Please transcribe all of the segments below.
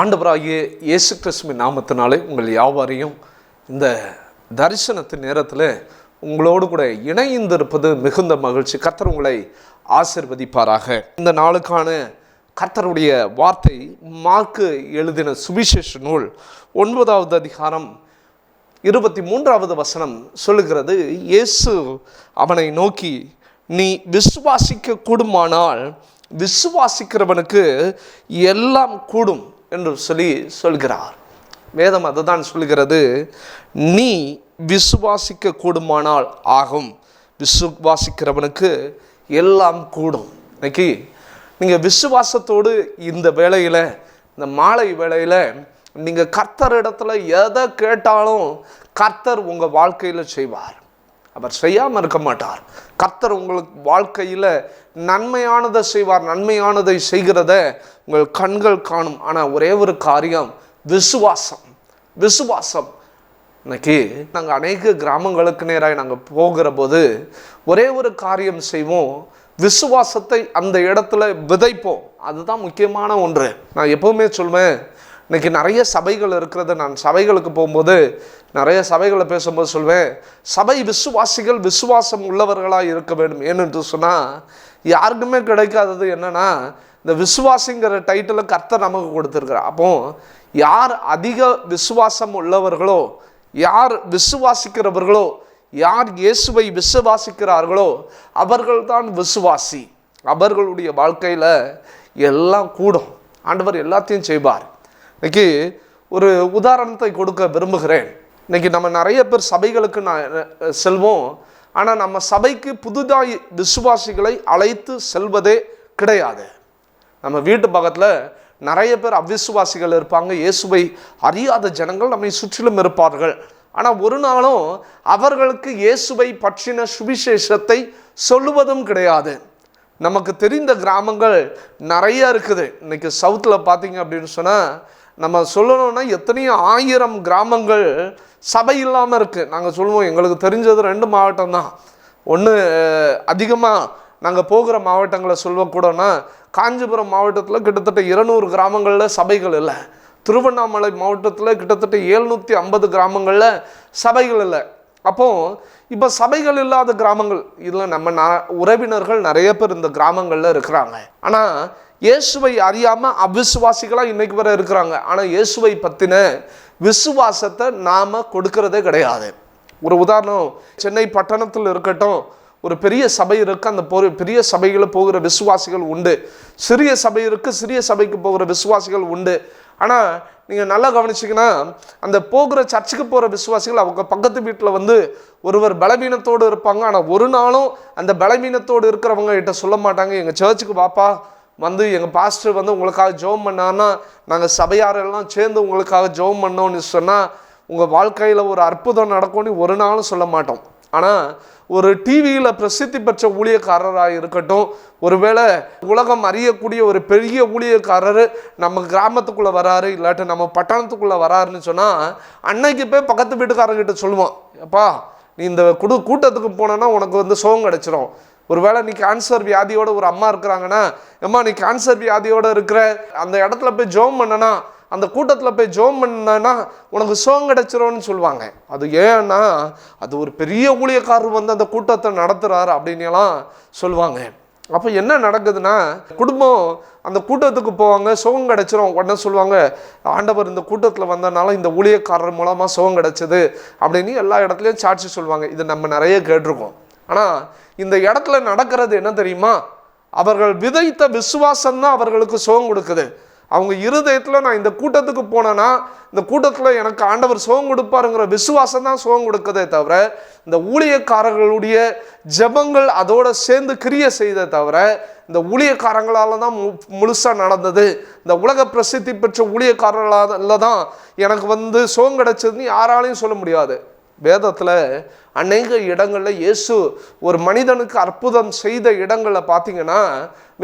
ஆண்டவராகிய இயேசு கிறிஸ்துவின் நாமத்தினாலே உங்கள் யாவரையும் இந்த தரிசனத்தின் நேரத்தில் உங்களோடு கூட இணைந்திருப்பது மிகுந்த மகிழ்ச்சி. கர்த்தர் உங்களை ஆசீர்வதிப்பாராக. இந்த நாளுக்கான கர்த்தருடைய வார்த்தை மார்க்கு எழுதின சுவிசேஷ நூல் 9வது அதிகாரம் 23வது வசனம் சொல்லுகிறது, இயேசு அவனை நோக்கி, நீ விசுவாசிக்க கூடுமானால் விசுவாசிக்கிறவனுக்கு எல்லாம் கூடும் என்று சொல்கிறார். வேதம் அதுதான் சொல்கிறது. நீ விசுவாசிக்க கூடுமானால் ஆகும், விசுவாசிக்கிறவனுக்கு எல்லாம் கூடும். இன்னைக்கு நீங்கள் விசுவாசத்தோடு இந்த வேளையில், இந்த மாலை வேளையில் நீங்கள் கர்த்தரிடத்துல எதை கேட்டாலும் கர்த்தர் உங்கள் வாழ்க்கையில் செய்வார். அவர் செய்யாமல் இருக்க மாட்டார். கர்த்தர் உங்களுக்கு வாழ்க்கையில் நன்மையானதை செய்வார். நன்மையானதை செய்கிறத உங்கள் கண்கள் காணும். ஆனால் ஒரே ஒரு காரியம், விசுவாசம். இன்னைக்கு நாங்கள் அநேக கிராமங்களுக்கு நேராக நாங்கள் போகிற போது ஒரே ஒரு காரியம் செய்வோம், விசுவாசத்தை அந்த இடத்துல விதைப்போம். அதுதான் முக்கியமான ஒன்று. நான் எப்பவுமே சொல்வேன், இன்றைக்கி நிறைய சபைகள் இருக்கிறது. நான் சபைகளுக்கு போகும்போது நிறைய சபைகளை பேசும்போது சொல்வேன், சபை விசுவாசிகள் விசுவாசம் உள்ளவர்களாக இருக்க வேண்டும். ஏன்னு சொன்னால் யாருக்குமே கிடைக்காதது என்னென்னா, இந்த விசுவாசிங்கிற டைட்டிலை கர்த்தர் நமக்கு கொடுத்துருக்குறார். அப்போ யார் அதிக விசுவாசம் உள்ளவர்களோ, யார் விசுவாசிக்கிறவர்களோ, யார் இயேசுவை விசுவாசிக்கிறார்களோ அவர்கள்தான் விசுவாசி. அவர்களுடைய வாழ்க்கையில் எல்லாம் கூடும். ஆண்டவர் எல்லாத்தையும் செய்வார். இன்னைக்கு ஒரு உதாரணத்தை கொடுக்க விரும்புகிறேன். இன்னைக்கு நம்ம நிறைய பேர் சபைகளுக்கு செல்வோம். ஆனால் நம்ம சபைக்கு புதுதாய் விசுவாசிகளை அழைத்து செல்வதே கிடையாது. நம்ம வீட்டு பக்கத்தில் நிறைய பேர் அவிசுவாசிகள் இருப்பாங்க. இயேசுவை அறியாத ஜனங்கள் நம்மை சுற்றிலும் இருப்பார்கள். ஆனால் ஒரு நாளும் அவர்களுக்கு இயேசுவை பற்றின சுவிசேஷத்தை சொல்லுவதும் கிடையாது. நமக்கு தெரிந்த கிராமங்கள் நிறைய இருக்குது. இன்னைக்கு சவுத்தில் பார்த்தீங்க அப்படின்னு சொன்னால், நம்ம சொல்லணும்னா எத்தனையோ 1000 கிராமங்கள் சபை இல்லாமல் இருக்குது. நாங்கள் சொல்லுவோம், எங்களுக்கு தெரிஞ்சது 2 மாவட்டம் தான். ஒன்று அதிகமாக நாங்கள் போகிற மாவட்டங்களை சொல்லக்கூடனா, காஞ்சிபுரம் மாவட்டத்தில் கிட்டத்தட்ட 200 கிராமங்களில் சபைகள் இல்லை. திருவண்ணாமலை மாவட்டத்தில் கிட்டத்தட்ட 750 கிராமங்களில் சபைகள் இல்லை. அப்போது இப்போ சபைகள் இல்லாத கிராமங்கள் இதில் நம்ம உறவினர்கள் நிறைய பேர் இந்த கிராமங்களில் இருக்கிறாங்க. ஆனால் இயேசுவை அறியாமல் அவிசுவாசிகளாக இன்றைக்கு வரை இருக்கிறாங்க. ஆனால் இயேசுவை பற்றின விசுவாசத்தை நாம் கொடுக்கறதே கிடையாது. ஒரு உதாரணம், சென்னை பட்டணத்தில் இருக்கட்டும், ஒரு பெரிய சபை இருக்குது. அந்த பெரிய சபைகளில் போகிற விசுவாசிகள் உண்டு. சிறிய சபை இருக்குது, சிறிய சபைக்கு போகிற விசுவாசிகள் உண்டு. ஆனால் நீங்கள் நல்லா கவனிச்சிங்கன்னா, அந்த போகிற சர்ச்சுக்கு போகிற விசுவாசிகள் அவங்க பக்கத்து வீட்டில் ஒருவர் பலவீனத்தோடு இருப்பாங்க. ஆனால் ஒரு நாளும் அந்த பலவீனத்தோடு இருக்கிறவங்க கிட்ட சொல்ல மாட்டாங்க, எங்கள் சர்ச்சுக்கு வாப்பா, எங்கள் பாஸ்டர் உங்களுக்காக ஜெபம் பண்ணான்னா நாங்கள் சபையாரெல்லாம் சேர்ந்து உங்களுக்காக ஜெபம் பண்ணோன்னு சொன்னால் உங்கள் வாழ்க்கையில் ஒரு அற்புதம் நடக்கும்னு ஒரு நாளும் சொல்ல மாட்டோம். ஆனால் ஒரு டிவியில் பிரசித்தி பெற்ற ஊழியக்காரராக இருக்கட்டும், ஒருவேளை உலகம் அறியக்கூடிய ஒரு பெரிய ஊழியக்காரர் நம்ம கிராமத்துக்குள்ளே வராரு, இல்லாட்டி நம்ம பட்டணத்துக்குள்ளே வராருன்னு சொன்னால் அன்னைக்கு போய் பக்கத்து வீட்டுக்காரர்கிட்ட சொல்லுவோம், அப்பா நீ இந்த கூட்டத்துக்கு போனோன்னா உனக்கு சுகம் கிடச்சிரும். ஒருவேளை நீ கேன்சர் வியாதியோட ஒரு அம்மா இருக்கிறாங்கன்னா, அம்மா நீ கேன்சர் வியாதியோடு இருக்கிற, அந்த இடத்துல போய் ஜெபம் பண்ணனா, அந்த கூட்டத்தில் போய் ஜெபம் பண்ணனா உனக்கு சுகம் கிடைச்சிரும்னு சொல்லுவாங்க. அது ஏன்னா அது ஒரு பெரிய ஊழியக்காரர் அந்த கூட்டத்தை நடத்துகிறாரு அப்படின்லாம் சொல்லுவாங்க. அப்போ என்ன நடக்குதுன்னா, குடும்பம் அந்த கூட்டத்துக்கு போவாங்க, சுகம் கிடைச்சிரும். உடனே சொல்லுவாங்க, ஆண்டவர் இந்த கூட்டத்தில் வந்தனால இந்த ஊழியக்காரர் மூலமாக சுகம் கிடைச்சது அப்படின்னு எல்லா இடத்துலையும் சாட்சி சொல்லுவாங்க. இது நம்ம நிறைய கேட்டிருக்கோம். ஆனால் இந்த இடத்துல நடக்கிறது என்ன தெரியுமா? அவர்கள் விதைத்த விசுவாசம்தான் அவர்களுக்கு சுகம் கொடுக்குது. அவங்க இருதயத்தில் நான் இந்த கூட்டத்துக்கு போனேன்னா இந்த கூட்டத்தில் எனக்கு ஆண்டவர் சுகம் கொடுப்பாருங்கிற விசுவாசம் தான் சுகம் கொடுக்குதே தவிர, இந்த ஊழியக்காரர்களுடைய ஜெபங்கள் அதோட சேர்ந்து கிரியை செய்தே தவிர, இந்த ஊழியக்காரங்களால் தான் முழுசாக நடந்தது, இந்த உலக பிரசித்தி பெற்ற ஊழியக்காரர்களால் தான் எனக்கு சுகம் கிடைச்சதுன்னு யாராலையும் சொல்ல முடியாது. வேதத்தில் அநேக இடங்களில் இயேசு ஒரு மனிதனுக்கு அற்புதம் செய்த இடங்களை பார்த்தீங்கன்னா,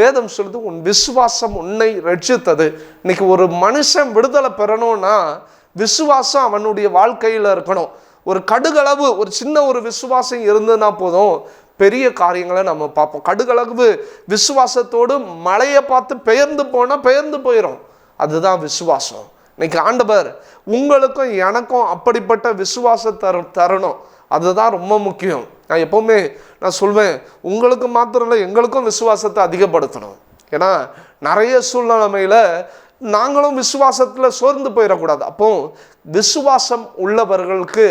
வேதம் சொல்லுது, உன் விசுவாசம் உன்னை ரட்சித்தது. இன்னைக்கு ஒரு மனுஷன் விடுதலை பெறணும்னா விசுவாசம் அவனுடைய வாழ்க்கையில் இருக்கணும். ஒரு கடுகளவு ஒரு சின்ன ஒரு விசுவாசம் இருந்ததுன்னா போதும், பெரிய காரியங்களை நம்ம பார்ப்போம். கடுகளவு விசுவாசத்தோடு மலையை பார்த்து பெயர்ந்து போனால் பெயர்ந்து போயிடும். அதுதான் விசுவாசம். இன்னைக்கு ஆண்டவர் உங்களுக்கும் எனக்கும் அப்படிப்பட்ட விசுவாச தரணும். அதுதான் ரொம்ப முக்கியம். நான் எப்போவுமே சொல்வேன், உங்களுக்கு மாத்திரம் இல்லை, எங்களுக்கும் விசுவாசத்தை அதிகப்படுத்தணும். ஏன்னா நிறைய சூழ்நிலைமையில் நாங்களும் விசுவாசத்தில் சோர்ந்து போயிடக்கூடாது. அப்போ விசுவாசம் உள்ளவர்களுக்கு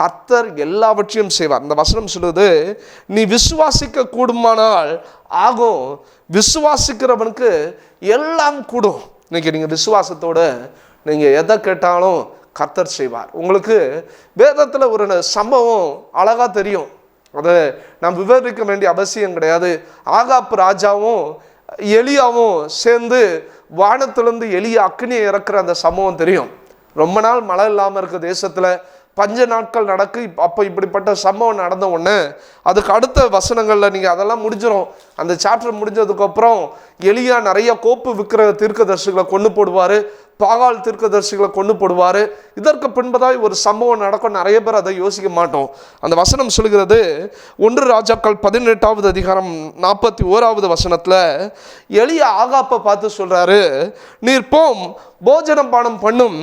கர்த்தர் எல்லாவற்றையும் செய்வார். இந்த வசனம் சொல்லுது, நீ விசுவாசிக்க கூடுமானால் ஆகும், விசுவாசிக்கிறவனுக்கு எல்லாம் கூடும். இன்னைக்கு நீங்கள் விசுவாசத்தோட நீங்கள் எதை கேட்டாலும் கர்த்தர் செய்வார். உங்களுக்கு வேதத்தில் ஒரு சம்பவம் அழகாக தெரியும், அதை நான் விவரிக்க வேண்டிய அவசியம் கிடையாது. ஆகாப் ராஜாவும் எலியாவும் சேர்ந்து வானத்திலிருந்து எலியா அக்னியை இறக்குற அந்த சம்பவம் தெரியும். ரொம்ப நாள் மழை இல்லாமல் இருக்க தேசத்தில் பஞ்ச நாட்கள் நடக்கு. அப்போ இப்படிப்பட்ட சம்பவம் நடந்த உடனே அதுக்கு அடுத்த வசனங்களில் நீங்கள் அதெல்லாம் முடிஞ்சிடும். அந்த சாப்டர் முடிஞ்சதுக்கப்புறம் எலியா நிறைய கோப்பு விற்கிற தீர்க்கதரிசிகளை கொண்டு போடுவார், பாகால் தீர்க்கதரிசிகளை கொண்டு போடுவார். இதற்கு பின்பதாய் ஒரு சம்பவம் நடக்கும். நிறைய பேர் அதை யோசிக்க மாட்டோம். அந்த வசனம் சொல்கிறது, 1 ராஜாக்கள் 18வது அதிகாரம் 41வது வசனத்தில் எலியா ஆகாப்பை பார்த்து சொல்கிறாரு, நீர் போம், போஜனம் பானம் பண்ணும்,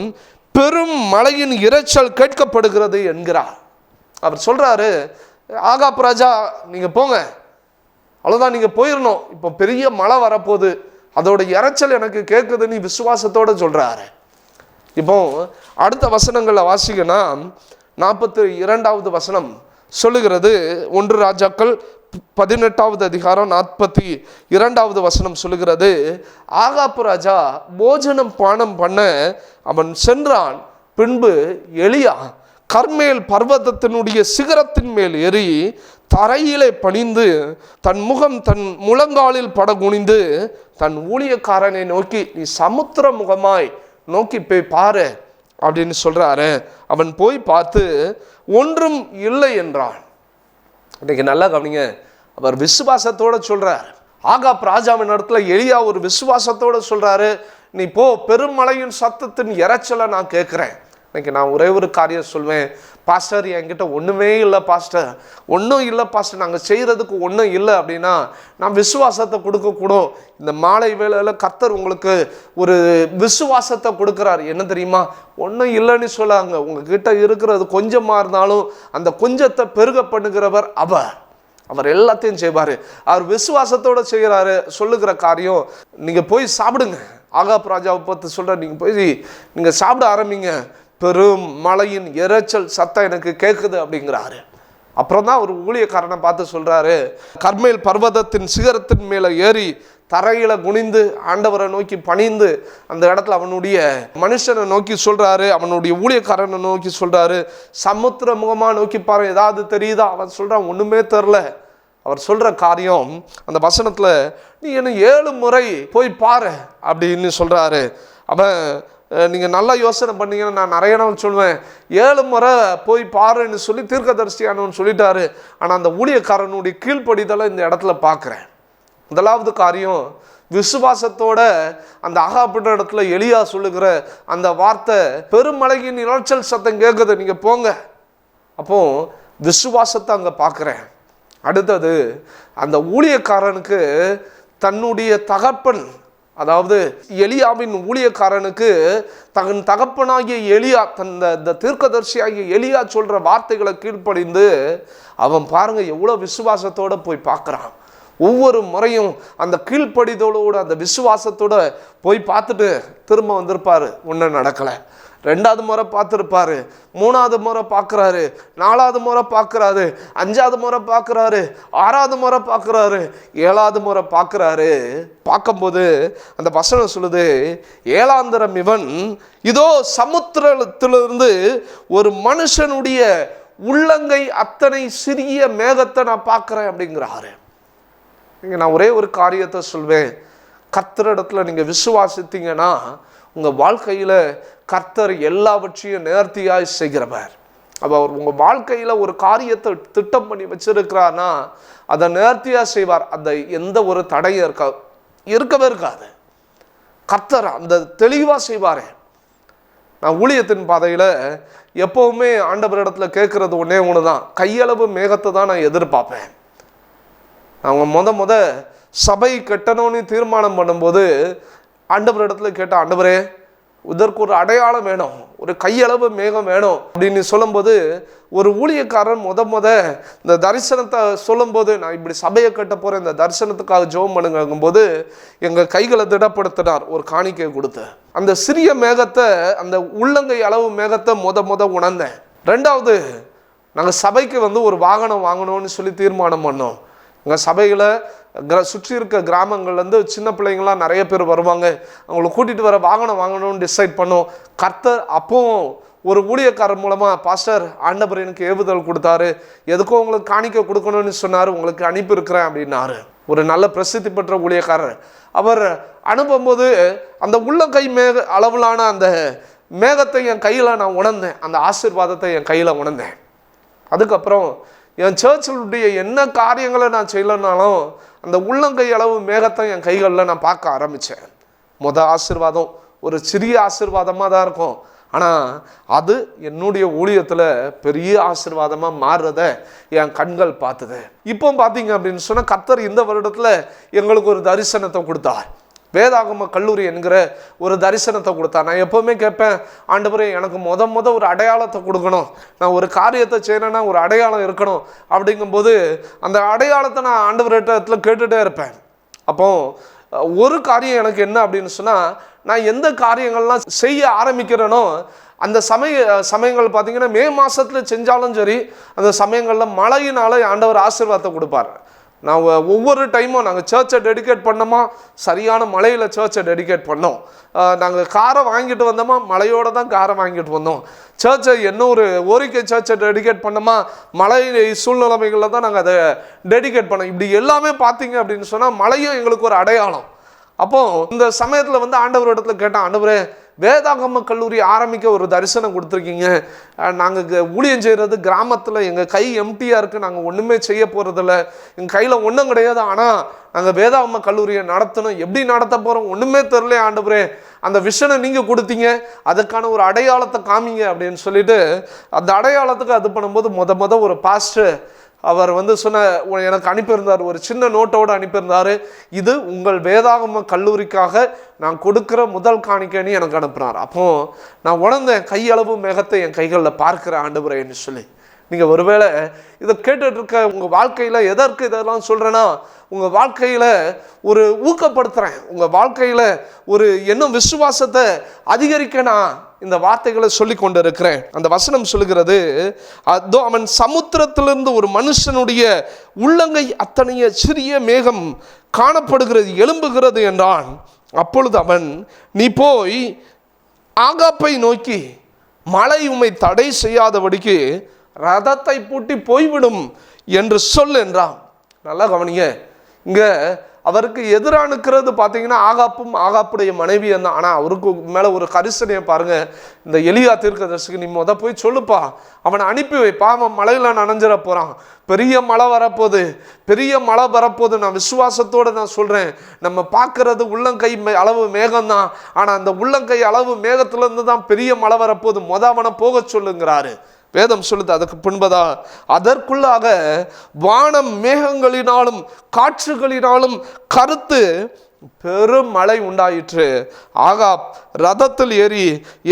பெரும் மழையின் இரைச்சல் கேட்கப்படுகிறது என்கிறார். அவர் சொல்றாரு, ஆகாப் ராஜா நீங்க போங்க, அவ்வளோதான், நீங்க போயிடணும், இப்போ பெரிய மழை வரப்போகுது, அதோட இரைச்சல் எனக்கு கேட்குது, நீ விசுவாசத்தோட சொல்றாரு. இப்போ அடுத்த வசனங்களில் வாசிக்கனா 42வது வசனம் சொல்லுகிறது, 1 ராஜாக்கள் 18வது அதிகாரம் 42வது வசனம் சொல்லுகிறது, ஆகாப் ராஜா போஜனம் பானம் பண்ண அவன் சென்றான். பின்பு எலியா கர்மேல் பர்வதத்தினுடைய சிகரத்தின் மேல் ஏறி தரையிலே பணிந்து தன் முகம் தன் முழங்காலில் படகுனிந்து தன் ஊழியக்காரனை நோக்கி, நீ சமுத்திர முகமாய் நோக்கி போய் பாரு அப்படின்னு சொல்றாரு. அவன் போய் பார்த்து ஒன்றும் இல்லை என்றான். இன்னைக்கு நல்லா கவனிங்க, அவர் விசுவாசத்தோட சொல்றார். ஆகாப் ராஜாவின் இடத்துல எலியா ஒரு விசுவாசத்தோட சொல்றாரு, நீ போ, பெருமழையின் சத்தத்தின் இரைச்சலை நான் கேட்குறேன். இன்னைக்கு நான் ஒரே ஒரு காரியம் சொல்வேன், பாஸ்டர் என்கிட்ட ஒன்றுமே இல்லை பாஸ்டர், ஒன்றும் இல்லை பாஸ்டர், நாங்கள் செய்கிறதுக்கு ஒன்றும் இல்லை அப்படின்னா நான் விசுவாசத்தை கொடுக்கக்கூடும். இந்த மாலை வேளையில் கர்த்தர் உங்களுக்கு ஒரு விசுவாசத்தை கொடுக்குறார். என்ன தெரியுமா, ஒன்றும் இல்லைன்னு சொல்லாங்க, உங்ககிட்ட இருக்கிறது கொஞ்சமாக இருந்தாலும் அந்த கொஞ்சத்தை பெருக பண்ணுகிறவர் அவர் எல்லாத்தையும் செய்வார். அவர் விசுவாசத்தோடு செய்கிறாரு. சொல்லுகிற காரியம், நீங்கள் போய் சாப்பிடுங்க. ஆகாப் ராஜாவை பார்த்து சொல்கிற, நீங்கள் போய் நீங்கள் சாப்பிட ஆரம்பிங்க, பெரும் மழையின் இரைச்சல் சத்தம் எனக்கு கேட்குது அப்படிங்கிறாரு. அப்புறம் தான் ஒரு ஊழியக்காரனை பார்த்து சொல்கிறாரு, கர்மேல் பர்வதத்தின் சிகரத்தின் மேலே ஏறி தரையில் குனிந்து ஆண்டவரை நோக்கி பணிந்து அந்த இடத்துல அவனுடைய மனுஷனை நோக்கி சொல்கிறாரு, அவனுடைய ஊழியக்காரனை நோக்கி சொல்கிறாரு, சமுத்திர முகமாக நோக்கி பாரு, ஏதாவது தெரியுதா? அவன் சொல்கிறான், ஒன்றுமே தெரில. அவர் சொல்கிற காரியம் அந்த வசனத்தில், நீ என்ன 7 முறை போய் பாரு அப்படின்னு சொல்கிறாரு. அவன் நீங்கள் நல்லா யோசனை பண்ணீங்கன்னா நான் நிறைய நாள் சொல்லுவேன், 7 முறை போய் பாருன்னு சொல்லி தீர்க்கதரிசியானவன் சொல்லிட்டாரு. ஆனால் அந்த ஊழியக்காரனுடைய கீழ்ப்படிதலை இந்த இடத்துல பார்க்குறேன். முதலாவது காரியம், விசுவாசத்தோட அந்த ஆகாப்பிட்ட இடத்துல எலியா சொல்லுகிற அந்த வார்த்தை, பெருமழையின் இரைச்சல் சத்தம் கேட்குது, நீங்கள் போங்க. அப்போ விசுவாசத்தை அங்கே பார்க்குறேன். அடுத்தது, அந்த ஊழியக்காரனுக்கு தன்னுடைய தகப்பன், அதாவது எலியாவின் ஊழியக்காரனுக்கு தன் தகப்பனாகிய எலியா, இந்த தீர்க்கதரிசியாகிய எலியா சொல்கிற வார்த்தைகளை கீழ்ப்படிந்து அவன் பாருங்க எவ்வளோ விசுவாசத்தோடு போய் பார்க்குறான். ஒவ்வொரு முறையும் அந்த கீழ்ப்படிதலோடு அந்த விசுவாசத்தோடு போய் பார்த்துட்டு திரும்ப வந்திருப்பார். ஒன்றும் நடக்கலை. 2வது முறை பார்த்துருப்பாரு, 3வது முறை பார்க்குறாரு, 4வது முறை பார்க்குறாரு, 5வது முறை பார்க்குறாரு, 6வது முறை பார்க்குறாரு, 7வது முறை பார்க்குறாரு. பார்க்கும்போது அந்த வசனம் சொல்லுது, 7ஆந்தரம் இவன், இதோ சமுத்திரத்திலிருந்து ஒரு மனுஷனுடைய உள்ளங்கை அத்தனை சிறிய மேகத்தை நான் பார்க்குறேன் அப்படிங்கிறாரு. இங்கே நான் ஒரே ஒரு காரியத்தை சொல்வேன், கர்த்தரிடத்தில் நீங்கள் விசுவாசித்தீங்கன்னா உங்கள் வாழ்க்கையில் கர்த்தர் எல்லாவற்றையும் நேர்த்தியாய் செய்கிறவர். அவர் உங்கள் வாழ்க்கையில் ஒரு காரியத்தை திட்டம் பண்ணி வச்சிருக்கிறார்னா அதை நேர்த்தியாக செய்வார். அந்த எந்த ஒரு தடையும் இருக்கவே இருக்காது. கர்த்தர் அந்த தெளிவாக செய்வார். நான் ஊழியத்தின் பாதையில் எப்போவுமே ஆண்டவரிடத்தில் கேட்குறது ஒன்றே ஒன்று தான், கையளவு மேகத்தை தான் நான் எதிர்பார்ப்பேன். அவங்க முத சபை கட்டணும்னு தீர்மானம் பண்ணும்போது ஆண்டவர் இடத்துல கேட்ட, ஆண்டவரே இதற்கு ஒரு அடையாளம் வேணும், ஒரு கையளவு மேகம் வேணும் அப்படின்னு சொல்லும்போது, ஒரு ஊழியக்காரன் இந்த தரிசனத்தை சொல்லும்போது, நான் இப்படி சபையை கட்ட போகிறேன், இந்த தரிசனத்துக்காக ஜெபம் பண்ணுங்கும்போது எங்கள் கைகளை திடப்படுத்தினார். ஒரு காணிக்கை கொடுத்து அந்த சிறிய மேகத்தை, அந்த உள்ளங்கை அளவு மேகத்தை உணர்ந்தேன். ரெண்டாவது, நாங்கள் சபைக்கு ஒரு வாகனம் வாங்கணும்னு சொல்லி தீர்மானம் பண்ணோம். எங்கள் சபையில் சுற்றி இருக்க கிராமங்கள்லேருந்து சின்ன பிள்ளைங்களாம் நிறைய பேர் வருவாங்க. அவங்கள கூட்டிகிட்டு வர வாகனம் வாங்கணும்னு டிசைட் பண்ணோம். கர்த்தர் அப்போவும் ஒரு ஊழியக்காரர் மூலமாக, பாஸ்டர் ஆண்டவர் எனக்கு ஏவுதல் கொடுத்தாரு, எதுக்கும் உங்களுக்கு காணிக்க கொடுக்கணும்னு சொன்னார், உங்களுக்கு அனுப்பியிருக்கிறேன் அப்படின்னாரு. ஒரு நல்ல பிரசித்தி பெற்ற ஊழியக்காரர். அவர் அனுப்பும்போது அந்த உள்ளங்கை அளவிலான அந்த மேகத்தை என் கையில் நான் உணர்ந்தேன், அந்த ஆசீர்வாதத்தை என் கையில் உணர்ந்தேன். அதுக்கப்புறம் என் சர்ச்சிலுடைய என்ன காரியங்களை நான் செய்யலைனாலும் அந்த உள்ளங்கை அளவு மேகத்தை என் கைகளில் நான் பார்க்க ஆரம்பித்தேன். ஆசீர்வாதம் ஒரு சிறிய ஆசீர்வாதமாக தான் இருக்கும், ஆனால் அது என்னுடைய ஊழியத்தில் பெரிய ஆசீர்வாதமாக மாறுறத என் கண்கள் பார்த்துது. இப்போ பார்த்தீங்க அப்படின்னு சொன்னால், கர்த்தர் இந்த வருடத்தில் எங்களுக்கு ஒரு தரிசனத்தை கொடுத்தார். வேதாகம கல்லூரி என்கிற ஒரு தரிசனத்தை கொடுத்தார். நான் எப்போவுமே கேட்பேன், ஆண்டவரே எனக்கு ஒரு அடையாளத்தை கொடுக்கணும், நான் ஒரு காரியத்தை செய்யணும்னா ஒரு அடையாளம் இருக்கணும் அப்படிங்கும்போது அந்த அடையாளத்தை நான் ஆண்டவர்கிட்ட கேட்டுகிட்டே இருப்பேன். அப்போ ஒரு காரியம் எனக்கு என்ன அப்படின்னு சொன்னால், நான் எந்த காரியங்கள்லாம் செய்ய ஆரம்பிக்கிறேனோ அந்த சமயங்கள் பார்த்தீங்கன்னா மே மாதத்தில் செஞ்சாலும் சரி, அந்த சமயங்களில் மழையினால ஆண்டவர் ஆசீர்வாதத்தை கொடுப்பார். நான் ஒவ்வொரு டைமும் நாங்கள் சர்ச்சை டெடிகேட் பண்ணோமா, சரியான மழையில் சர்ச்சை டெடிகேட் பண்ணோம். நாங்கள் காரை வாங்கிட்டு வந்தோமா, மழையோடு தான் காரை வாங்கிட்டு வந்தோம். சர்ச்சை ஒரு ஓரிக்கை சர்ச்சை டெடிகேட் பண்ணோமா, மழை சூழ்நிலைகளில் தான் நாங்கள் அதை டெடிகேட் பண்ணோம். இப்படி எல்லாமே பார்த்தீங்க அப்படின்னு சொன்னால் மழையும் எங்களுக்கு ஒரு அடையாளம். அப்போது இந்த சமயத்தில் ஆண்டவர் இடத்துல கேட்டேன், ஆண்டவரே வேதாகம கல்லூரி ஆரம்பிக்க ஒரு தரிசனம் கொடுத்துருக்கீங்க, நாங்கள் ஊழியம் செய்கிறது கிராமத்தில், எங்கள் கை எம்டியாக இருக்குது, நாங்கள் ஒன்றுமே செய்ய போகிறதில்ல, எங்கள் கையில் ஒன்றும் கிடையாது, ஆனால் நாங்கள் வேதாகம கல்லூரியை நடத்தணும், எப்படி நடத்த போகிறோம் ஒன்றுமே தெரில ஆண்டவரே, அந்த விஷனை நீங்கள் கொடுத்தீங்க, அதுக்கான ஒரு அடையாளத்தை காமிங்க அப்படின்னு சொல்லிட்டு அந்த அடையாளத்துக்கு அது பண்ணும்போது ஒரு பாஸ்டர் அவர் சொன்ன எனக்கு அனுப்பியிருந்தார், ஒரு சின்ன நோட்டோடு அனுப்பியிருந்தார். இது உங்கள் வேதாகம கல்லூரிக்காக நான் கொடுக்குற முதல் காணிக்கைன்னு எனக்கு அனுப்புனார். அப்போது நான் உணர்ந்தேன், கையளவு மேகத்தை என் கைகளில் பார்க்குற ஆண்டவரேன்னு சொல்லி. நீங்கள் ஒருவேளை இதை கேட்டுட்ருக்க உங்கள் வாழ்க்கையில் எதற்கு இதெல்லாம் சொல்கிறேன்னா, உங்கள் வாழ்க்கையில் ஒரு ஊக்கப்படுத்துகிறேன், உங்கள் வாழ்க்கையில் ஒரு இன்னும் விசுவாசத்தை அதிகரிக்க நான் இந்த வார்த்தைகளை சொல்லி கொண்டு இருக்கிறேன். அந்த வசனம் சொல்லுகிறது, அதோ அவன் சமுத்திரத்திலிருந்து ஒரு மனுஷனுடைய உள்ளங்கை அத்தனைய சிறிய மேகம் காணப்படுகிறது, எழும்புகிறது என்றான். அப்பொழுது அவன், நீ போய் ஆகாப்பை நோக்கி மழை உம்மை தடை செய்யாதபடிக்கு ரதத்தை பூட்டி போய்விடும் என்று சொல் என்றான். நல்லா கவனிங்க, இங்கே அவருக்கு எதிராக நிற்கிறது பார்த்தீங்கன்னா ஆகாப்புடைய மனைவி தான். ஆனால் அவருக்கு மேலே ஒரு கரிசனையை பாருங்கள். இந்த எலியா தீர்க்கதரிசிக்கு நீ போய் சொல்லுப்பா, அவனை அனுப்பி வைப்பா, அவன் மழையில் நனைஞ்சிட போகிறான், பெரிய மழை வரப்போகுது, நான் விசுவாசத்தோடு நான் சொல்கிறேன். நம்ம பார்க்கறது உள்ளங்கை அளவு மேகம்தான், ஆனால் அந்த உள்ளங்கை அளவு மேகத்துலேருந்து தான் பெரிய மழை வரப்போகுது, அவனை போக சொல்லுங்கிறாரு வேதம் சொல்லுது. அதுக்கு பின்பதா அதற்குள்ளாக வானம் மேகங்களினாலும் காற்றுகளினாலும் கருத்து பெரும் மழை உண்டாயிற்று. ஆகாப் ரதத்தில் ஏறி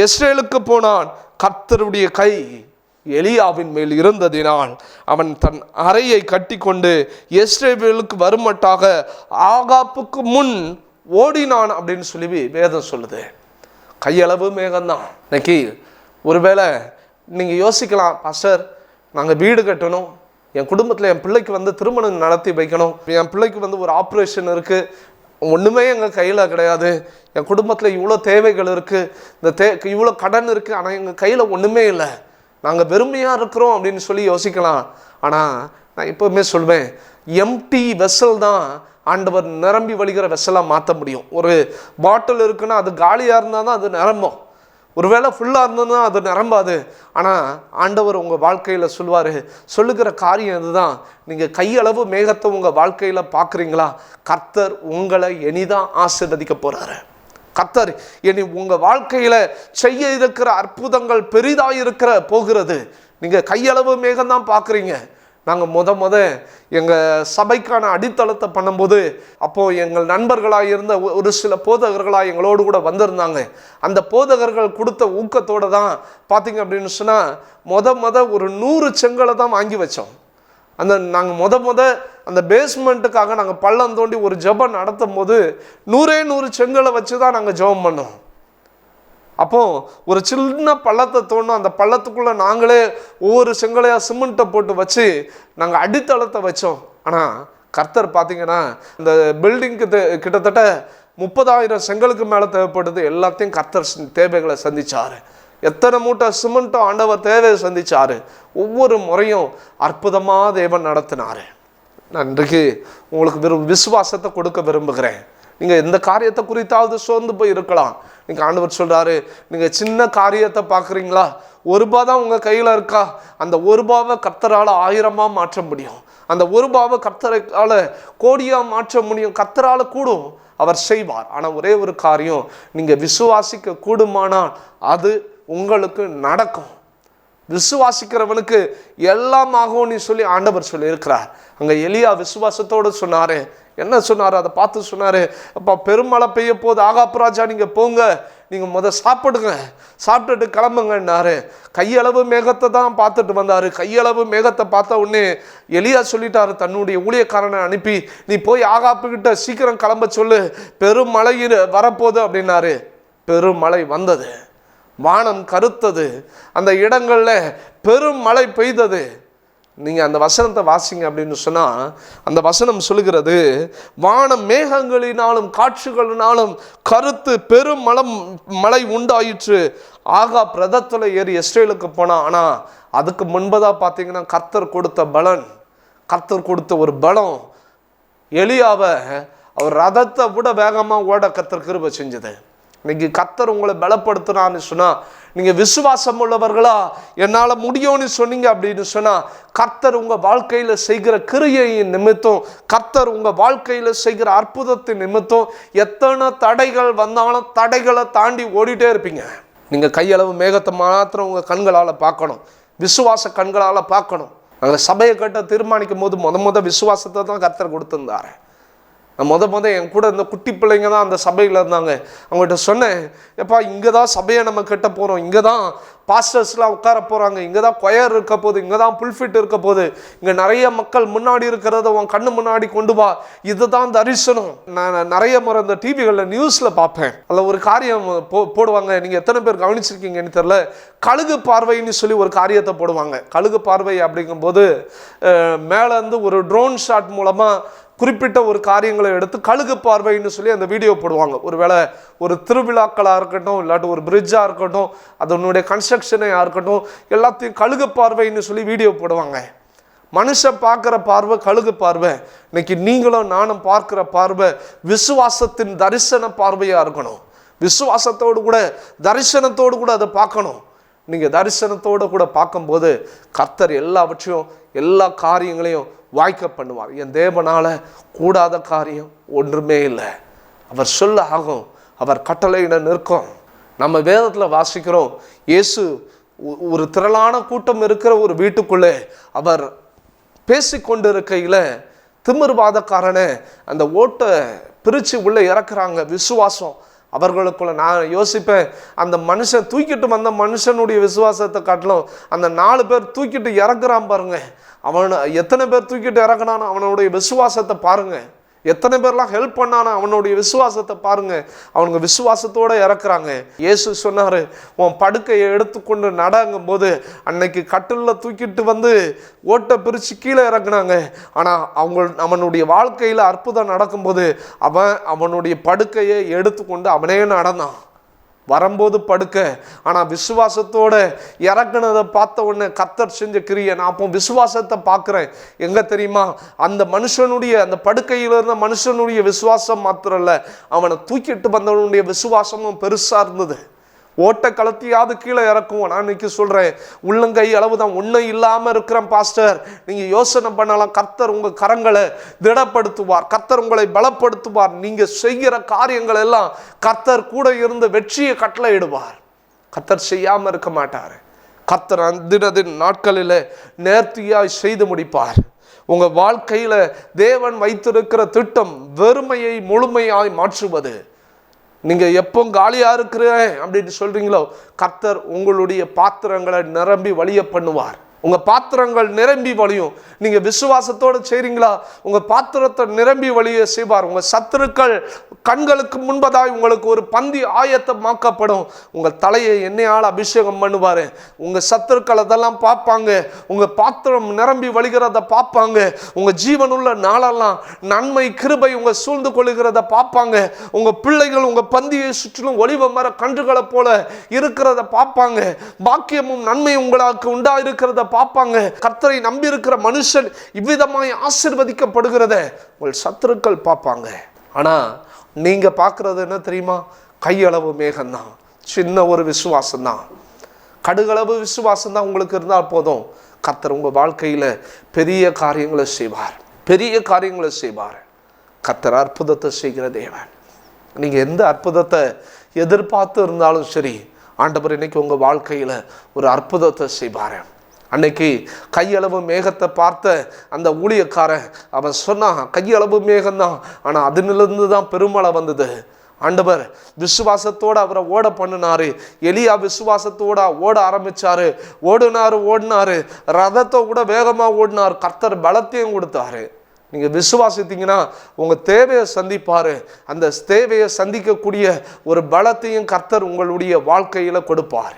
இஸ்ரேலுக்கு போனான். கர்த்தருடைய கை எலியாவின் மேல் இருந்ததினால் அவன் தன் அறையை கட்டி கொண்டு இஸ்ரேலுக்கு வருமட்டாக ஆகாப்புக்கு முன் ஓடினான் அப்படின்னு சொல்லி வேதம் சொல்லுது. கையளவு மேகம்தான். இன்னைக்கு ஒருவேளை நீங்கள் யோசிக்கலாம், பாஸ்டர் நாங்கள் வீடு கட்டணும், என் குடும்பத்தில் என் பிள்ளைக்கு திருமணம் நடத்தி வைக்கணும், என் பிள்ளைக்கு ஒரு ஆப்ரேஷன் இருக்குது, ஒன்றுமே எங்கள் கையில் கிடையாது, என் குடும்பத்தில் இவ்வளோ தேவைகள் இருக்குது, இவ்வளோ கடன் இருக்குது, ஆனால் எங்கள் கையில் ஒன்றுமே இல்லை, நாங்கள் வெறுமையாக இருக்கிறோம் அப்படின்னு சொல்லி யோசிக்கலாம். ஆனால் நான் எப்போவுமே சொல்வேன், எம்டி வெசல் தான் ஆண்டவர் நிரம்பி வழிகிற வெசலாக மாற்ற முடியும். ஒரு பாட்டில் இருக்குன்னா அது காலியாக இருந்தால் தான் அது நிரம்பும், ஒருவேளை ஃபுல்லாக இருந்ததுன்னா அது நிரம்பாது. ஆனால் ஆண்டவர் உங்கள் வாழ்க்கையில் சொல்லுகிற காரியம் இதுதான். நீங்கள் கையளவு மேகத்தை உங்கள் வாழ்க்கையில் பார்க்குறீங்களா? கர்த்தர் உங்களை இனிதான் ஆசீர்வதிக்க போகிறாரு. கர்த்தர் இனி உங்கள் வாழ்க்கையில் செய்ய இருக்கிற அற்புதங்கள் பெரிதாக போகிறது. நீங்கள் கையளவு மேகம்தான் பார்க்குறீங்க. நாங்கள் எங்கள் சபைக்கான அடித்தளத்தை பண்ணும்போது அப்போது எங்கள் நண்பர்களாக இருந்த ஒரு சில போதகர்களாக எங்களோடு கூட வந்திருந்தாங்க. அந்த போதகர்கள் கொடுத்த ஊக்கத்தோடு தான் பார்த்திங்க அப்படின்னு சொன்னால் ஒரு 100 செங்கலை தான் வாங்கி வச்சோம். நாங்கள் அந்த பேஸ்மெண்ட்டுக்காக நாங்கள் பள்ளம் தோண்டி ஒரு ஜெபம் நடத்தும் போது 100 செங்கலை வச்சு தான் நாங்கள் ஜெபம் பண்ணோம். அப்போது ஒரு சின்ன பள்ளத்தை தோணும், அந்த பள்ளத்துக்குள்ளே நாங்களே ஒவ்வொரு செங்கலையாக சிமெண்ட்டை போட்டு வச்சு நாங்கள் அடித்தளத்தை வச்சோம். ஆனால் கர்த்தர் பார்த்திங்கன்னா இந்த பில்டிங்க்கு கிட்டத்தட்ட 30,000 செங்கலுக்கு மேலே தேவைப்படுது. எல்லாத்தையும் கர்த்தர் தேவைகளை சந்தித்தார். எத்தனை மூட்டை சிமெண்ட்டும் ஆண்டவர் தேவையை சந்தித்தார். ஒவ்வொரு முறையும் அற்புதமாக தேவன் நடத்தினார். நான் இன்றைக்கு உங்களுக்கு விசுவாசத்தை கொடுக்க விரும்புகிறேன். நீங்கள் எந்த காரியத்தை குறித்தாவது சோர்ந்து போய் இருக்கலாம். நீங்கள் ஆண்டவர் சொல்கிறாரு, நீங்கள் சின்ன காரியத்தை பார்க்குறீங்களா, ₹1 தான் உங்கள் கையில் இருக்கா, அந்த ₹1 கர்த்தரால் 1000 மாற்ற முடியும். அந்த ₹1 கர்த்தரால் கோடியாக மாற்ற முடியும். கர்த்தரால் கூடும், அவர் செய்வார். ஆனால் ஒரே ஒரு காரியம், நீங்கள் விசுவாசிக்க கூடுமானால் அது உங்களுக்கு நடக்கும். விசுவாசிக்கிறவனுக்கு எல்லாம் ஆகும்னு சொல்லி ஆண்டவர் சொல்லியிருக்கிறார். அங்கே எலியா விசுவாசத்தோடு சொன்னார். என்ன சொன்னார் அதை பார்த்து சொன்னார், அப்பா பெருமழை பெய்ய போது ஆகாப் ராஜா நீங்கள் போங்க, நீங்கள் சாப்பிடுங்க, சாப்பிட்டுட்டு கிளம்புங்கன்னாரு. கையளவு மேகத்தை தான் பார்த்துட்டு வந்தார். கையளவு மேகத்தை பார்த்த உடனே எலியா சொல்லிட்டாரு தன்னுடைய ஊழியக்காரனை அனுப்பி, நீ போய் ஆகாப்புக்கிட்ட சீக்கிரம் கிளம்ப சொல்லு, பெருமழை வரப்போகுது அப்படின்னாரு. பெருமழை வந்தது, வானம் கருத்தது, அந்த இடங்களில் பெரும் மழை பெய்தது. நீங்கள் அந்த வசனத்தை வாசிங்க அப்படின்னு சொன்னால் அந்த வசனம் சொல்லுகிறது, வானம் மேகங்களினாலும் காற்றுகளினாலும் கருத்து பெரும் மழை உண்டாயிற்று. ஆகாப் ரதத்தில் ஏறி இஸ்ரேலுக்கு போனான். ஆனால் அதுக்கு முன்பதாக பார்த்தீங்கன்னா கர்த்தர் கொடுத்த ஒரு பலம் எலியாவை அவர் ரதத்தை விட வேகமாக ஓட கர்த்தர் கிருபை செஞ்சது. இன்னைக்கு கர்த்தர் உங்களை பலப்படுத்தினான்னு சொன்னால், நீங்கள் விசுவாசம் உள்ளவர்களா என்னால் முடியும்னு சொன்னீங்க அப்படின்னு சொன்னால், கர்த்தர் உங்கள் வாழ்க்கையில் செய்கிற கிரியையின் நிமித்தம், கர்த்தர் உங்கள் வாழ்க்கையில் செய்கிற அற்புதத்தின் நிமித்தம் எத்தனை தடைகள் வந்தாலும் தடைகளை தாண்டி ஓடிட்டே இருப்பீங்க. நீங்கள் கையளவு மேகத்தை மாத்திரம் உங்கள் கண்களால் பார்க்கணும், விசுவாச கண்களால் பார்க்கணும். நாங்கள் சபையை கட்ட தீர்மானிக்கும் போது விசுவாசத்தை தான் கர்த்தர் கொடுத்துருந்தாரு. நான் என் கூட இந்த குட்டி பிள்ளைங்க தான் அந்த சபையில் இருந்தாங்க. அவங்ககிட்ட சொன்னேன், எப்பா இங்கே தான் சபையை நம்ம கட்ட போகிறோம், இங்கே தான் பாஸ்டர்ஸ்லாம் உட்கார போகிறாங்க, இங்கே தான் கொயர் இருக்க போகுது, இங்கே தான் புல்ஃபிட் இருக்க போகுது, இங்கே நிறைய மக்கள் முன்னாடி இருக்கிறத உன் கண்ணு முன்னாடி கொண்டு வா, இதுதான் தரிசனம். நான் நிறைய முறை இந்த டிவிகளில் நியூஸில் பார்ப்பேன். அதில் ஒரு காரியம் போடுவாங்க, நீங்கள் எத்தனை பேர் கவனிச்சிருக்கீங்கன்னு தெரியல, கழுகு பார்வைன்னு சொல்லி ஒரு காரியத்தை போடுவாங்க. கழுகு பார்வை அப்படிங்கும்போது மேலேருந்து ஒரு ட்ரோன் ஷாட் மூலமாக குறிப்பிட்ட ஒரு காரியங்களை எடுத்து கழுகு பார்வைன்னு சொல்லி அந்த வீடியோ போடுவாங்க. ஒருவேளை ஒரு திருவிழாக்களாக இருக்கட்டும், இல்லாட்டி ஒரு பிரிட்ஜாக இருக்கட்டும், அதனுடைய கன்ஸ்ட்ரக்ஷனாக இருக்கட்டும், எல்லாத்தையும் கழுகு பார்வைன்னு சொல்லி வீடியோ போடுவாங்க. மனுஷன் பார்க்குற பார்வை கழுகு பார்வை. இன்னைக்கு நீங்களும் நானும் பார்க்குற பார்வை விசுவாசத்தின் தரிசன பார்வையாக இருக்கணும். விசுவாசத்தோடு கூட தரிசனத்தோடு கூட அதை பார்க்கணும். நீங்கள் தரிசனத்தோடு கூட பார்க்கும்போது கர்த்தர் எல்லாவற்றையும் எல்லா காரியங்களையும் வாய்க்க பண்ணுவார். என் தேவனால கூடாத காரியம் ஒன்றுமே இல்லை. அவர் சொல்ல ஆகும், அவர் கட்டளையிட நிற்கும். நம்ம வேதத்தில் வாசிக்கிறோம், இயேசு ஒரு திரளான கூட்டம் இருக்கிற ஒரு வீட்டுக்குள்ளே அவர் பேசிக்கொண்டு இருக்கையில் திமிர்வாதக்காரனை அந்த ஓட்டை பிரித்து உள்ளே இறக்குறாங்க. விசுவாசம் அவர்களுக்குள்ள. நான் யோசிப்பேன், அந்த மனுஷன் தூக்கிட்டு வந்த மனுஷனுடைய விசுவாசத்தை காட்டிலும் அந்த 4 பேர் தூக்கிட்டு இறக்குறான் பாருங்க, அவனை எத்தனை பேர் தூக்கிட்டு இறக்குனானோ அவனுடைய விசுவாசத்தை பாருங்க. எத்தனை பேர்லாம் ஹெல்ப் பண்ணானோ அவனுடைய விசுவாசத்தை பாருங்க. அவனுங்க விசுவாசத்தோடு இறக்குறாங்க. இயேசு சொன்னார், உன் படுக்கையை எடுத்துக்கொண்டு நடங்கும் போது அன்னைக்கு கட்டிலில் தூக்கிட்டு வந்து ஓட்டை பிரித்து கீழே இறக்குனாங்க. ஆனால் அவனுடைய வாழ்க்கையில் அற்புதம் நடக்கும்போது அவனுடைய படுக்கையை எடுத்துக்கொண்டு அவனே நடந்தான். வரும்போது படுக்க, ஆனால் விசுவாசத்தோட இறக்குனதை பார்த்த உடனே கர்த்தர் செஞ்ச கிரியை. நான் அப்போ விசுவாசத்தை பார்க்குறேன். எங்கே தெரியுமா, அந்த மனுஷனுடைய அந்த படுக்கையில் இருந்த மனுஷனுடைய விசுவாசம் மாத்திரம் இல்லை, அவனை தூக்கிட்டு வந்தவனுடைய விசுவாசமும் பெருசாக இருந்தது. ஓட்டை கலத்தியாவது கீழே இறக்குவோம். நான் இன்னைக்கு சொல்கிறேன், உள்ளங்கை அளவு தான் ஒன்றும் இல்லாமல் இருக்கிறேன் பாஸ்டர். நீங்கள் யோசனை பண்ணலாம், கர்த்தர் உங்கள் கரங்களை திடப்படுத்துவார், கர்த்தர் உங்களை பலப்படுத்துவார். நீங்கள் செய்கிற காரியங்கள் எல்லாம் கர்த்தர் கூட இருந்து வெற்றியை கட்டளையிடுவார். கர்த்தர் செய்யாமல் இருக்க மாட்டார். கர்த்தர் அந்தினதின் நாட்களில் நேர்த்தியாய் செய்து முடிப்பார். உங்க வாழ்க்கையில தேவன் வைத்திருக்கிற திட்டம் வெறுமையை முழுமையாய் மாற்றுவது. நீங்க எப்போ காலியா இருக்கிறேன் அப்படின்னு சொல்றீங்களோ, கர்த்தர் உங்களுடைய பாத்திரங்களை நிரம்பி வழிய பண்ணுவார். உங்க பாத்திரங்கள் நிரம்பி வழியும். நீங்க விசுவாசத்தோடு செய்றீங்களா, உங்க பாத்திரத்தை நிரம்பி வழிய செய்வார். உங்க சத்துருக்கள் கண்களுக்கு முன்பதாய் உங்களுக்கு ஒரு பந்தி ஆயத்தமாக்கப்படும். உங்க தலையை எண்ணெயால் அபிஷேகம் பண்ணுவாரு. உங்க சத்துருக்கள் அதெல்லாம் பார்ப்பாங்க. உங்க பாத்திரம் நிரம்பி வழிகிறத பார்ப்பாங்க. உங்க ஜீவனுள்ள நாளெல்லாம் நன்மை கிருபை உங்க சூழ்ந்து கொள்ளுகிறத பார்ப்பாங்க. உங்க பிள்ளைகள் உங்க பந்தியை சுற்றிலும் ஒளிவ மர கன்றுகளை போல இருக்கிறத பார்ப்பாங்க. பாக்கியமும் நன்மையும் உங்களுக்கு உண்டா இருக்கிறத பார்ப்பாங்க. கர்த்தரை நம்பி இருக்கிற மனுஷன் இவ்விதமாய் ஆசீர்வதிக்கப்படுகிறத உங்கள் சத்துருக்கள் பார்ப்பாங்க. ஆனா நீங்க பார்க்கறது என்ன தெரியுமா? கையளவு மேகம்தான், சின்ன ஒரு விசுவாசம் தான், கடுகளவு விசுவாசம் தான் உங்களுக்கு இருந்தால் போதும். கர்த்தர் உங்க வாழ்க்கையில பெரிய காரியங்களை செய்வார், பெரிய காரியங்களை செய்வார். கர்த்தர் அற்புதத்தை செய்கிற தேவன். நீங்க எந்த அற்புதத்தை எதிர்பார்த்து இருந்தாலும் சரி, ஆண்டவர் இன்னைக்கு உங்க வாழ்க்கையில ஒரு அற்புதத்தை செய்வார். அன்னைக்கு கையளவு மேகத்தை பார்த்த அந்த ஊழியக்காரன் அவன் சொன்னான், கையளவு மேகம்தான், ஆனால் அதிலிருந்து தான் பெருமழை வந்தது. ஆண்டவர் விசுவாசத்தோடு அவரை ஓட பண்ணினாரு. எலியா விசுவாசத்தோட ஓட ஆரம்பிச்சாரு. ஓடினாரு, ரதத்தை கூட வேகமாக ஓடினார். கர்த்தர் பலத்தையும் கொடுத்தாரு. நீங்கள் விசுவாசித்தீங்கன்னா உங்கள் தேவையை சந்திப்பார். அந்த தேவையை சந்திக்கக்கூடிய ஒரு பலத்தையும் கர்த்தர் உங்களுடைய வாழ்க்கையில் கொடுப்பார்.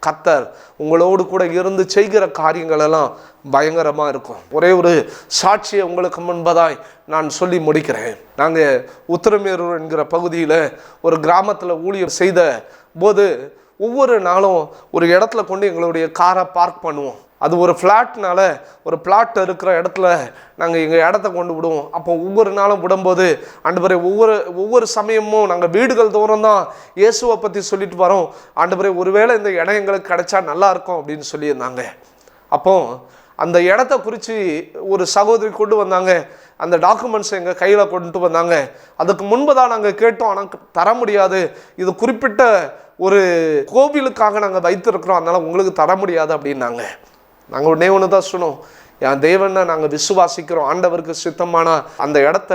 கர்த்தர் உங்களோடு கூட இருந்து செய்கிற காரியங்கள் எல்லாம் பயங்கரமாக இருக்கும். ஒரே ஒரு சாட்சியை உங்களுக்கு முன்பதாய் நான் சொல்லி முடிக்கிறேன். நாங்கள் உத்திரமேரூர் என்கிற பகுதியில் ஒரு கிராமத்தில் ஊழியர் செய்த போது ஒவ்வொரு நாளும் ஒரு இடத்துல கொண்டு எங்களுடைய காரை பார்க் பண்ணுவோம். அது ஒரு ஃப்ளாட்னால ஒரு பிளாட் இருக்கிற இடத்துல நாங்கள் எங்கள் இடத்த கொண்டு விடுவோம். அப்போ ஒவ்வொரு நாளும் விடும்போது ஆண்டவரே ஒவ்வொரு சமயமும் நாங்கள் வீடுகள் தோறும் தான் இயேசுவை பற்றி சொல்லிட்டு வரோம். ஆண்டவரே ஒருவேளை இந்த இடம் எங்களுக்கு கிடைச்சா நல்லா இருக்கும் அப்படின்னு சொல்லியிருந்தாங்க. அப்போ அந்த இடத்த குறித்து ஒரு சகோதரி கொண்டு வந்தாங்க. அந்த டாக்குமெண்ட்ஸ் எங்கள் கையில் கொண்டு வந்தாங்க. அதுக்கு முன்பு தான் நாங்கள் கேட்டோம், ஆனால் தர முடியாது, இது குறிப்பிட்ட ஒரு கோவிலுக்காக நாங்கள் வைத்திருக்கிறோம், அதனால் உங்களுக்கு தர முடியாது அப்படின்னாங்க. நாங்கள் உடனே ஒன்று தான் சொன்னோம், என் தேவனை நாங்கள் விசுவாசிக்கிறோம், ஆண்டவருக்கு சித்தமான அந்த இடத்த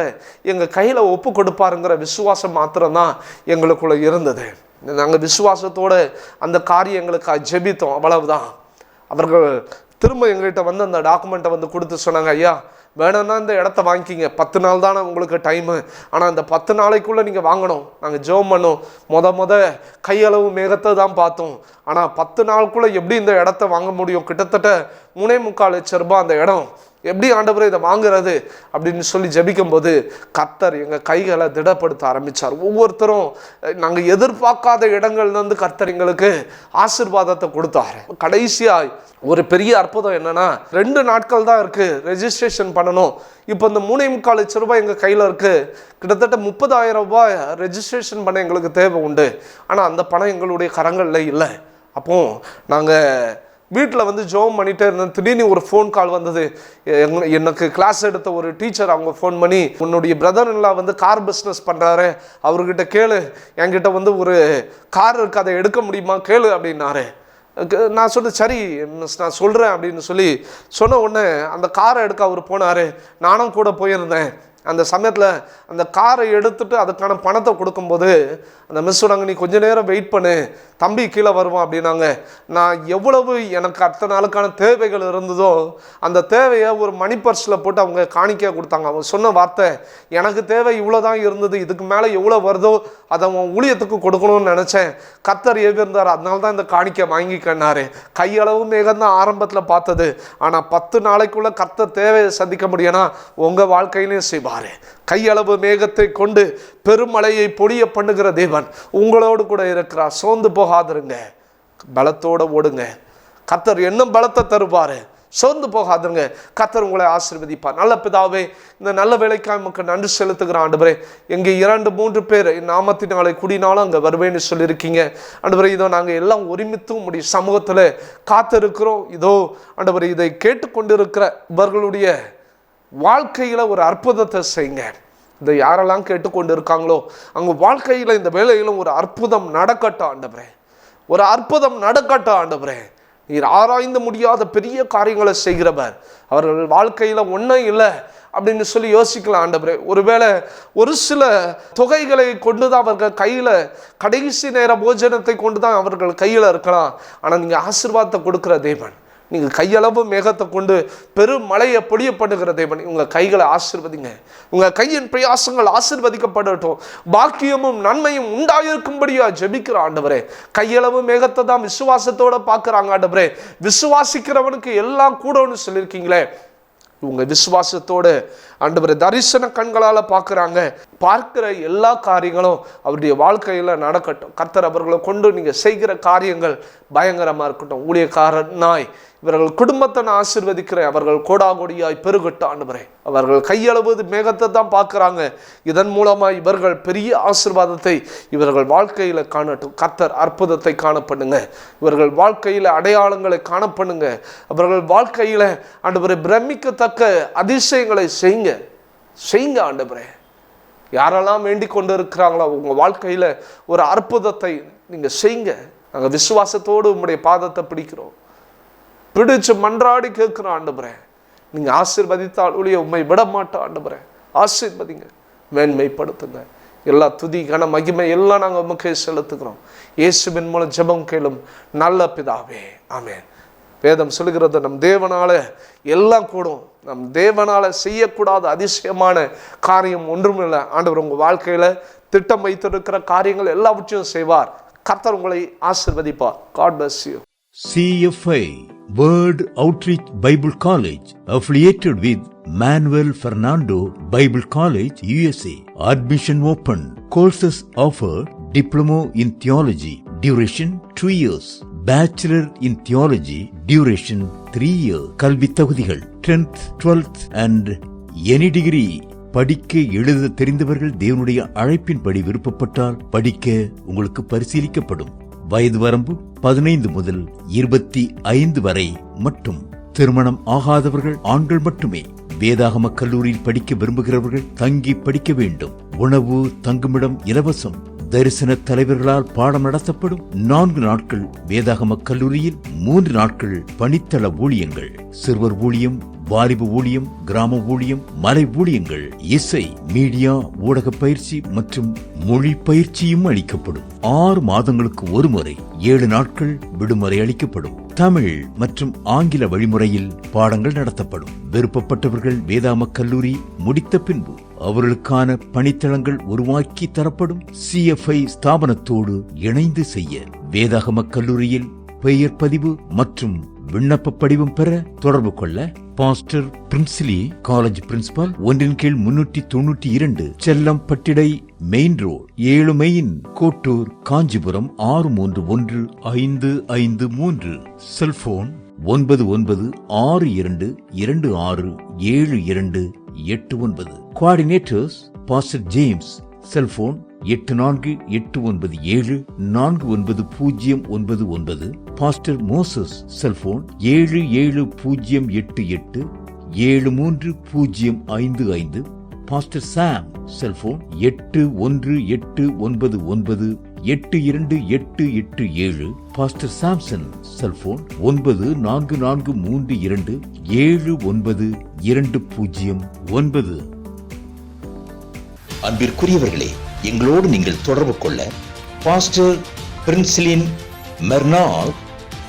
எங்கள் கையில் ஒப்பு கொடுப்பாருங்கிற விசுவாசம் மாத்திரம்தான் எங்களுக்குள்ளே இருந்தது. நாங்கள் விசுவாசத்தோடு அந்த காரியங்களுக்கு ஜெபித்தோம், அவ்வளவுதான். அவர்கள் திரும்ப எங்கள்கிட்ட வந்து அந்த டாக்குமெண்ட்டை வந்து கொடுத்து சொன்னாங்க, ஐயா வேணும்னா இந்த இடத்த வாங்கிக்கிங்க, 10 நாள் தானே உங்களுக்கு டைமு, ஆனால் இந்த 10 நாளைக்குள்ளே நீங்கள் வாங்கணும். நாங்கள் ஜெபம் பண்ணோம், கையளவு மேகத்தை தான் பார்த்தோம், ஆனால் 10 நாளுக்குள்ளே எப்படி இந்த இடத்த வாங்க முடியும்? கிட்டத்தட்ட 3.25 லட்சம் ரூபாய் அந்த இடம், எப்படி ஆண்டவரே இதை வாங்குறது அப்படின்னு சொல்லி ஜெபிக்கும் போது கர்த்தர் எங்கள் கைகளை திடப்படுத்த ஆரம்பித்தார். ஒவ்வொருத்தரும் நாங்கள் எதிர்பார்க்காத இடங்கள்லேருந்து கர்த்தர் எங்களுக்கு ஆசீர்வாதத்தை கொடுத்தார். கடைசியாய் ஒரு பெரிய அற்புதம் என்னன்னா, 2 நாட்கள் தான் இருக்குது ரெஜிஸ்ட்ரேஷன் பண்ணணும். இப்போ இந்த 3.25 லட்சம் ரூபாய் எங்கள் கையில் இருக்குது. கிட்டத்தட்ட 30,000 ரூபாய் ரெஜிஸ்ட்ரேஷன் பண்ண எங்களுக்கு தேவை உண்டு. ஆனால் அந்த பணம் எங்களுடைய கரங்களில் இல்லை. அப்போ நாங்கள் வீட்டில் வந்து ஜோம் பண்ணிகிட்டே இருந்தேன். திடீர்னு ஒரு ஃபோன் கால் வந்தது. எனக்கு கிளாஸ் எடுத்த ஒரு டீச்சர் அவங்க ஃபோன் பண்ணி, உன்னுடைய பிரதர் எல்லாம் வந்து கார் பிஸ்னஸ் பண்ணுறாரு, அவர்கிட்ட கேளு, என்கிட்ட வந்து ஒரு கார் இருக்குது, அதை எடுக்க முடியுமா கேளு அப்படின்னாரு. நான் சொன்னேன், சரி நான் சொல்கிறேன் அப்படின்னு சொல்லி சொன்ன உடனே அந்த காரை எடுக்க அவர் போனார். நானும் கூட போயிருந்தேன். அந்த சமயத்தில் அந்த காரை எடுத்துட்டு அதுக்கான பணத்தை கொடுக்கும்போது அந்த மிஸ் சொன்னாங்க, நீ கொஞ்ச நேரம் வெயிட் பண்ணு, தம்பி கீழே வருவான் அப்படின்னாங்க. நான் எவ்வளவு எனக்கு அடுத்த நாளுக்கான தேவைகள் இருந்ததோ அந்த தேவையை ஒரு மணி பர்ஸில் போட்டு அவங்க காணிக்கையாக கொடுத்தாங்க. அவங்க சொன்ன வார்த்தை, எனக்கு தேவை இவ்வளோதான் இருந்தது, இதுக்கு மேலே எவ்வளோ வருதோ அதை அவன் ஊழியத்துக்கு கொடுக்கணும்னு நினச்சேன், கர்த்தர் ஏவிருந்தார், அதனால தான் இந்த காணிக்கை வாங்கிக்கன்னாரு. கையளவு மேகம்தான் ஆரம்பத்தில் பார்த்தது, ஆனால் 10 நாளைக்குள்ளே கர்த்தர் தேவையை சந்திக்க முடியும்னா உங்கள் வாழ்க்கையிலையும் செய்வார். கையளவு மேகத்தை கொண்டு பெருமழையை பொழிய பண்ணுகிற தேவன் உங்களோடு கூட இருக்கிறார். சோர்ந்து போகாதிருங்க, பலத்தோடு ஓடுங்க. கர்த்தர் இன்னும் பலத்தை தருவாரு. சோர்ந்து போகாதுங்க, கர்த்தர் உங்களை ஆசீர்வதிப்பார். நல்ல பிதாவே, இந்த நல்ல வேலைக்காக நமக்கு நன்றி செலுத்துகிற ஆண்டவரே, எங்கே 2-3 பேர் நாமத்தினாலே கூடினாலும் அங்கே வருவேன்னு சொல்லியிருக்கீங்க ஆண்டவரே. இதோ நாங்கள் எல்லாம் ஒருமித்து உம்முடைய சமூகத்தில் காத்திருக்கிறோம். இதோ ஆண்டவரே, இதை கேட்டுக்கொண்டிருக்கிற இவர்களுடைய வாழ்க்கையில் ஒரு அற்புதத்தை செய்யுங்க. இதை யாரெல்லாம் கேட்டுக்கொண்டு இருக்காங்களோ அவங்க வாழ்க்கையில் இந்த வேலையிலும் ஒரு அற்புதம் நடக்கட்டும் ஆண்டவரே, ஒரு அற்புதம் நடக்கட்டும் ஆண்டவரே. நீர் ஆராய்ந்து முடியாத பெரிய காரியங்களை செய்கிறவர். அவர்கள் வாழ்க்கையில் ஒன்றும் இல்லை அப்படின்னு சொல்லி யோசிக்கலாம் ஆண்டவரே. ஒருவேளை ஒரு சில தொகைகளை கொண்டு தான் அவர்கள் கையில், கடைசி நேர போஜனத்தை கொண்டு தான் அவர்கள் கையில் இருக்கலாம். ஆனால் நீங்கள் ஆசீர்வாதத்தை கொடுக்குற தேவன், நீங்கள் கையளவு மேகத்தை கொண்டு பெரும் மழையை பொழிய பண்ணுகிற தேவன். உங்கள் கைகளை ஆசீர்வதிங்க. உங்கள் கையின் பிரயாசங்கள் ஆசீர்வதிக்கப்படட்டும். பாக்கியமும் நன்மையும் உண்டாயிருக்கும்படியா ஜெபிக்கிற ஆண்டவரே. கையளவு மேகத்தை தான் விசுவாசத்தோட பார்க்குறாங்க ஆண்டவரே. விசுவாசிக்கிறவனுக்கு எல்லாம் கூடன்னு சொல்லியிருக்கீங்களே. இவங்க விசுவாசத்தோடு ஆண்டவரை தரிசன கண்களால் பார்க்குறாங்க. பார்க்கிற எல்லா காரியங்களும் அவருடைய வாழ்க்கையில் நடக்கட்டும். கர்த்தர் அவர்களை கொண்டு நீங்கள் செய்கிற காரியங்கள் பயங்கரமாக இருக்கட்டும். ஊழியக்காரனாய் இவர்கள் குடும்பத்தை நான் ஆசீர்வதிக்கிறேன். அவர்கள் கோடாகோடியாய் பெருகட்டும் ஆண்டவரே. அவர்கள் கையளவு மேகத்தை தான் பார்க்குறாங்க. இதன் மூலமாக இவர்கள் பெரிய ஆசீர்வாதத்தை இவர்கள் வாழ்க்கையில் காணட்டும். கர்த்தர் அற்புதத்தை காணப்படுங்க. இவர்கள் வாழ்க்கையில் அடையாளங்களை காணப்படுங்க. அவர்கள் வாழ்க்கையில் ஆண்டவரை பிரமிக்கத்தக்க அதிசயங்களை செய்யுங்க ஆண்டவரே. யாரெல்லாம் வேண்டிக் கொண்டு இருக்கிறாங்களோ உங்கள் வாழ்க்கையில் ஒரு அற்புதத்தை நீங்கள் செய்யுங்க. நாங்கள் விசுவாசத்தோடு உங்களுடைய பாதத்தை பிடிக்கிறோம், பிடிச்சு மன்றாடி கேட்கிறோம் ஆண்டவரே. நீங்கள் ஆசீர்வதித்தால் ஒழிய உண்மை விட மாட்டோம் ஆண்டவரே. ஆசீர்வதிங்க, மேன்மைப்படுத்துங்க. எல்லா துதி கன மகிமை எல்லாம் நாங்கள் உமக்கே செலுத்துக்கிறோம். இயேசுவின் மூலம் ஜெபம் கேளும் நல்ல பிதாவே, ஆமென். வேதம் சொல்லுகிறது, நம் தேவனால எல்லாம் கூடும். நம் தேவனால செய்யக்கூடாத அதிசயமான காரியம் ஒன்றுமில்லை. ஆண்டவர் உங்கள் வாழ்க்கையில் திட்டம் வைத்திருக்கிற காரியங்கள் எல்லாவற்றையும் செய்வார். கர்த்தர் உங்களை ஆசீர்வதிப்பார். God bless you. CFI Word Outreach Bible College affiliated with Manuel Fernando Bible College, USA. Admission open. Courses offered: Diploma in Theology, duration 2 years. Bachelor in Theology, duration 3 years. கல்வி தகுதிகள் 10th, 12th and any degree. படிக்க எழுத தெரிந்தவர்கள் தேவனுடைய அழைப்பின்படி விருப்பப்பட்டால் படிக்க உங்களுக்கு பரிசீலிக்கப்படும். வயது வரம்பு 15 முதல் 25 வரை மட்டும். திருமணம் ஆகாதவர்கள் ஆண்கள் மட்டுமே. வேதாகம கல்லூரியில் படிக்க விரும்புகிறவர்கள் தங்கி படிக்க வேண்டும். உணவு தங்குமிடம் இலவசம். தரிசன தலைவர்களால் பாடம் நடத்தப்படும். 4 நாட்கள் வேதாகம கல்லூரியில், 3 நாட்கள் பணித்தள ஊழியங்கள். சிறுவர் ஊழியம், வாலிப ஊழியம், கிராம ஊழியம், மலை ஊழியங்கள், இசை, மீடியா, ஊடக பயிற்சி மற்றும் மொழி பயிற்சியும் அளிக்கப்படும். 6 மாதங்களுக்கு ஒரு முறை 7 நாட்கள் விடுமுறை அளிக்கப்படும். தமிழ் மற்றும் ஆங்கில வழிமுறையில் பாடங்கள் நடத்தப்படும். விருப்பப்பட்டவர்கள் வேதாகம கல்லூரி முடித்த பின்பு அவர்களுக்கான பணித்தளங்கள் உருவாக்கி தரப்படும். CFI ஸ்தாபனத்தோடு இணைந்து செய்ய வேதாகம கல்லூரியில் பெயர் பதிவு மற்றும் விண்ணப்ப படிவம் பெற தொடர்பு கொள்ள பாஸ்டர் பிரின்சிலி, காலேஜ் பிரின்சிபால், 1-392 செல்லம் பட்டிடை, main road, 7 main, Kottur, Kanchipuram 631553. Cellphone 9962267289. Coordinators pastor James. Cellphone 8489749099. Pastor Moses. Cellphone 7708873055. Pastor Sam. Cellphone 8189982887. Pastor Samson. Cellphone 9432799209. அன்பிற்குரியவர்களே, எங்களோடு நீங்கள் தொடர்பு கொள்ள pastor Princeline Mernal,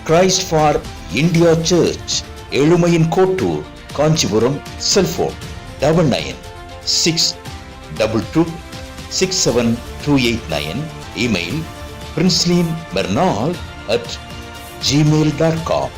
Christ for India church, எழுமையின் Kottur, Kanchipuram. Cellphone 9962226729. Email princelinemernaal@gmail.com.